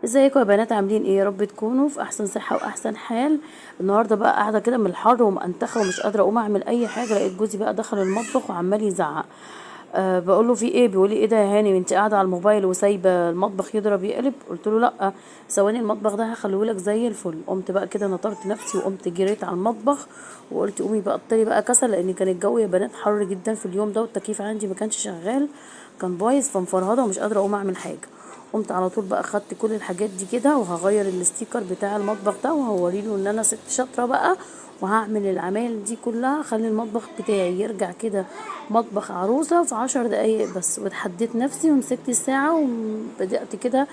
ازيكم يا بنات؟ عاملين ايه؟ يا رب تكونوا في احسن صحه واحسن حال. النهارده بقى قاعده كده من الحر ومنتخه ومش قادره اقوم اعمل اي حاجه، لقيت جوزي بقى دخل المطبخ وعمال يزعق. بقول له في ايه؟ بيقول لي ايه ده يا هاني انت قاعده على الموبايل وسايبه المطبخ يضرب يقلب؟ قلت له لا، ثواني المطبخ ده هخليه لك زي الفل. قمت بقى كده نطرت نفسي وقمت جريت على المطبخ وقلت قومي بقى اطلي بقى كسل، لان كان الجو يا بنات حر جدا في اليوم ده، والتكييف عندي ما كانش شغال، كان بايظ، فمفرهده ومش قادره اقوم اعمل حاجه. قمت على طول بقى خدت كل الحاجات دي كده، وهغير الاستيكر بتاع المطبخ ده وهوريله ان انا ست شاطره بقى، وهعمل العمايل دي كلها، خلي المطبخ بتاعي يرجع كده مطبخ عروسه في 10 دقايق بس. واتحديت نفسي ومسكت الساعه وبدات كده.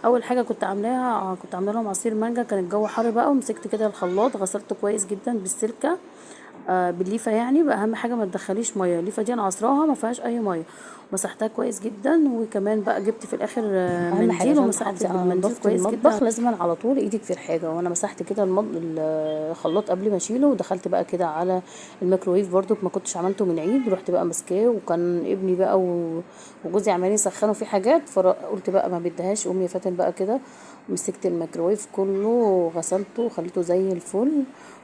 اول حاجه كنت عامله لهم عصير مانجا، كان الجو حر بقى، ومسكت كده الخلاط غسلته كويس جدا بالسلكه، بالليفه يعني. بقى اهم حاجه ما تدخليش ميه، الليفه دي انا عصراها ما فيهاش اي ميه، مسحتها كويس جدا. وكمان بقى جبت في الاخر اهم حاجه منديل عشان ومسحت تحافظي على بالمنديل نظافه كويس جدا. المطبخ لازم على طول ايدك في الحاجه. وانا مسحت كده الخلاط قبل ما اشيله، ودخلت بقى كده على الميكروويف برضو، ما كنتش عملته من عيد، رحت بقى ماسكاه، وكان ابني بقى وجوزي عمالين يسخنوا فيه حاجات، فقلت بقى ما بديهاش امي فاتن بقى كده. مسكت الميكروويف كله وغسلته وخليته زي الفل.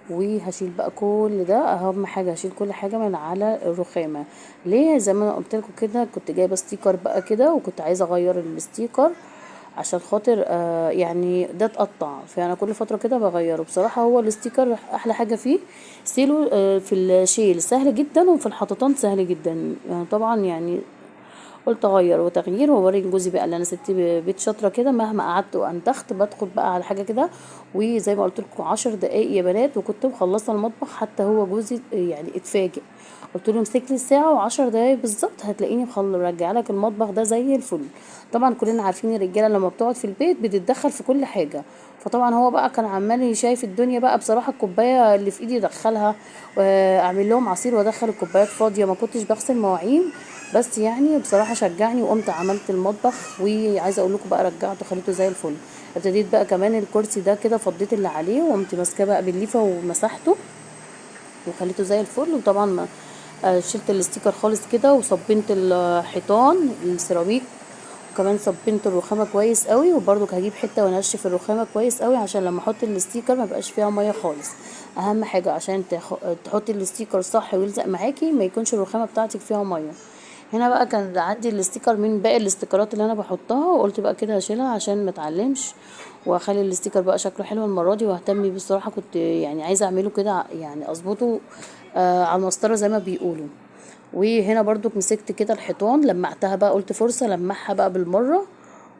وهشيل بقى كل ده، اهم حاجه هشيل كل حاجه من على الرخامه. ليه؟ زي ما انا قلت لكم كده، كنت جايبه ستيكر بقى كده، وكنت عايزه اغير الستيكر عشان خاطر يعني ده اتقطع، فانا كل فتره كده بغيره. بصراحه هو الستيكر احلى حاجه فيه سيله، في الشيل سهل جدا، وفي الحططان سهل جدا يعني طبعا يعني. قلت اغير وتغيير واوري جوزي بقى اللي انا ست بيت شاطره كده، مهما قعدت وانتخت بدخل بقى على حاجه كده. وزي ما قلت لكم 10 دقايق يا بنات، وكنت مخلصه المطبخ، حتى هو جوزي يعني اتفاجئ. قلت له امسك لي الساعه وعشر دقايق بالظبط هتلاقيني مرجع لك المطبخ ده زي الفل. طبعا كلنا عارفين الرجاله لما بتقعد في البيت بتتدخل في كل حاجه، فطبعا هو بقى كان عمال شايف الدنيا بقى. بصراحه الكوبايه اللي في ايدي ادخلها واعمل لهم عصير وادخل الكوبايات فاضيه، ما كنتش بغسل مواعين. بس يعني بصراحه شجعني وقمت عملت المطبخ، وعايزه اقول لكم بقى رجعته خليته زي الفل. ابتديت بقى كمان الكرسي ده كده فضيت اللي عليه وقمت ماسكاه بقى بالليفه ومسحته وخليته زي الفل. وطبعا ما شلت الاستيكر خالص كده، وصبنت الحيطان السيراميك، وكمان صبنت الرخامه كويس قوي. وبرضك هجيب حته وانشف الرخامه كويس قوي عشان لما احط الاستيكر ما بقاش فيها ميه خالص. اهم حاجه عشان تحطي الاستيكر صح ويلزق معاكي، ما يكونش الرخامه بتاعتك فيها ميه. هنا بقى كان عندي الاستيكر من باقي الاستيكرات اللي انا بحطها، وقلت بقى كده هشيلها عشان ما اتعلمش، واخلي الاستيكر بقى شكله حلو المره دي، واهتم بيه. بصراحه كنت يعني عايزه اعمله كده يعني اظبطه على المسطره زي ما بيقولوا. وهنا برضو مسكت كده الحيطان لمعتها بقى، قلت فرصه لمعها بقى بالمره.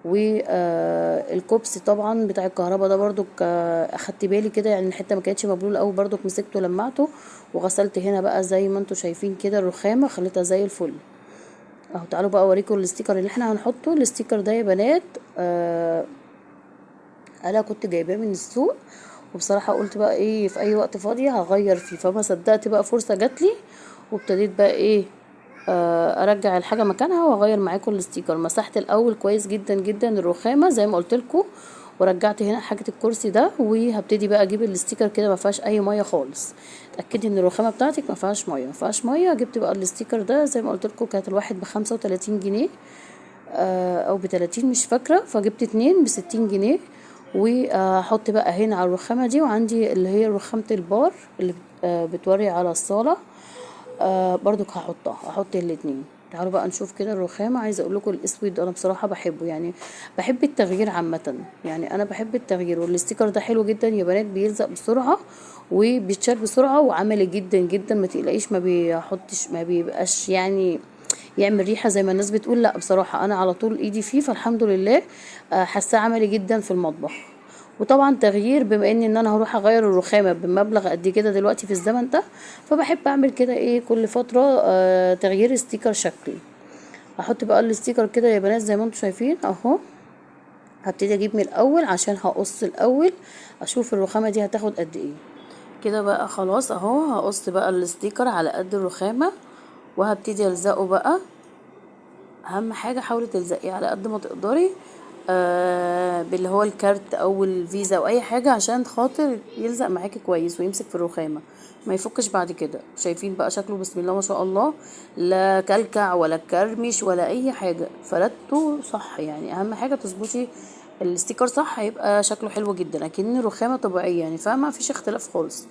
والكوبس طبعا بتاع الكهرباء ده برضو اخدت بالي كده، يعني الحته ما كانتش مبلوله قوي، برضو مسكته لمعته وغسلت هنا بقى زي ما انتم شايفين كده الرخامه خليتها زي الفل اهو. تعالوا بقى اوريكم الاستيكر اللي احنا هنحطه. الاستيكر ده يا بنات انا كنت جايباه من السوق، وبصراحه قلت بقى ايه في اي وقت فاضي هغير فيه، فما صدقت بقى فرصه جاتلي، وابتديت بقى ايه ارجع الحاجه مكانها واغير معاكم الاستيكر. مسحت الاول كويس جدا جدا الرخامه زي ما قلت لكم، ورجعت هنا حاجه الكرسي ده، وهبتدي بقى اجيب الاستيكر كده ما فيهاش اي ميه خالص. اتاكدي ان الرخامه بتاعتك ما فيهاش ميه، ما فيهاش ميه. جبت بقى الاستيكر ده زي ما قلت لكم، كانت الواحد ب35 جنيه او ب30 مش فاكره، فجبت اتنين ب60 جنيه. واحط بقى هنا على الرخامه دي، وعندي اللي هي رخامه البار اللي بتوري على الصاله، برضك هحط الاتنين. تعالوا بقى نشوف كده الرخامة. عايزة اقول لكم الاسود انا بصراحة بحبه، يعني بحب التغيير عامة، يعني انا بحب التغيير. والاستيكر ده حلو جدا يا بنات، بيلزق بسرعة وبيتشال بسرعة وعملي جدا جدا، ما تقلقيش، ما بيبقاش يعني يعمل ريحة زي ما الناس بتقول. لا بصراحة انا على طول ايدي فيه، فالحمد لله حاساه عملي جدا في المطبخ. وطبعا تغيير، بما ان انا هروح اغير الرخامه بمبلغ قد كده دلوقتي في الزمن ده، فبحب اعمل كده ايه كل فتره تغيير ستيكر شكل. هحط بقى الستيكر كده يا بنات زي ما انتم شايفين اهو. هبتدي اجيب من الاول عشان هقص الاول اشوف الرخامه دي هتاخد قد ايه. كده بقى خلاص اهو، هقص بقى الستيكر على قد الرخامه وهبتدي الزقه بقى. اهم حاجه حاولي تلزقيه على قد ما تقدري باللي هو الكارت او الفيزا او اي حاجه، عشان خاطر يلزق معاكي كويس ويمسك في الرخامه ما يفكش بعد كده. شايفين بقى شكله بسم الله ما شاء الله، لا كلكع ولا كرمش ولا اي حاجه، فردته صح. يعني اهم حاجه تظبطي الاستيكر صح هيبقى شكله حلو جدا، اكن رخامه طبيعيه يعني، فما فيش اختلاف خالص.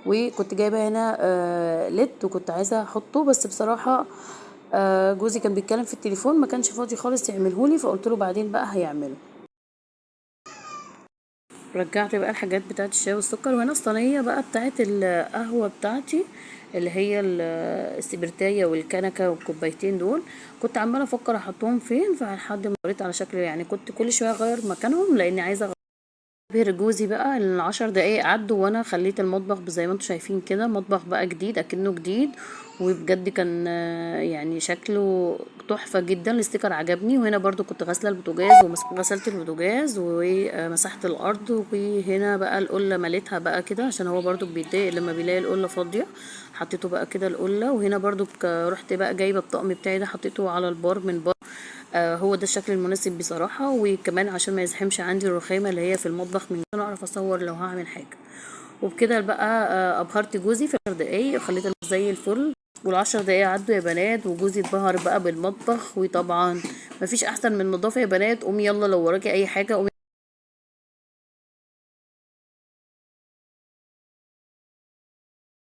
وكنت جايبه هنا ليد وكنت عايزه احطه، بس بصراحه جوزي كان بيتكلم في التليفون ما كانش فاضي خالص يعملهولي، فقلت له بعدين بقى هيعمله. رجعت بقى الحاجات بتاعت الشاي والسكر، وهنا الصينيه بقى بتاعت القهوه بتاعتي اللي هي السبرتايه والكنكه والكوبايتين دول، كنت عماله افكر احطهم فين، فلحد ما قريت على شكل يعني كنت كل شويه اغير مكانهم لاني عايزه ابهر جوزي بقى. ال10 دقايق عدوا وانا خليت المطبخ زي ما انتم شايفين كده، مطبخ بقى جديد اكنه جديد، وبجد كان يعني شكله تحفة جدا. الاستيكر عجبني. وهنا برضو كنت غاسلة البوتاجاز وغسلت البوتاجاز ومسحت الارض، وهنا بقى القلة مليتها بقى كده عشان هو برضو بيتضايق لما بيلاقي القلة فاضية، حطيته بقى كده القلة. وهنا برضو رحت بقى جايبة الطقم بتاعي ده حطيته على البار من بره. هو ده الشكل المناسب بصراحة، وكمان عشان ما يزحمش عندي الرخامة اللي هي في المطبخ من عشان اعرف اصور لو هعمل حاجة. وبكده بقى ابهرت جوزي في 10 دقايق وخليت المطبخ زي الفل. وال10 دقايق عدوا يا بنات، وجوزي اتبهر بقى بالمطبخ. وطبعا مفيش احسن من النظافة يا بنات. قومي يلا لو وراكي اي حاجة قومي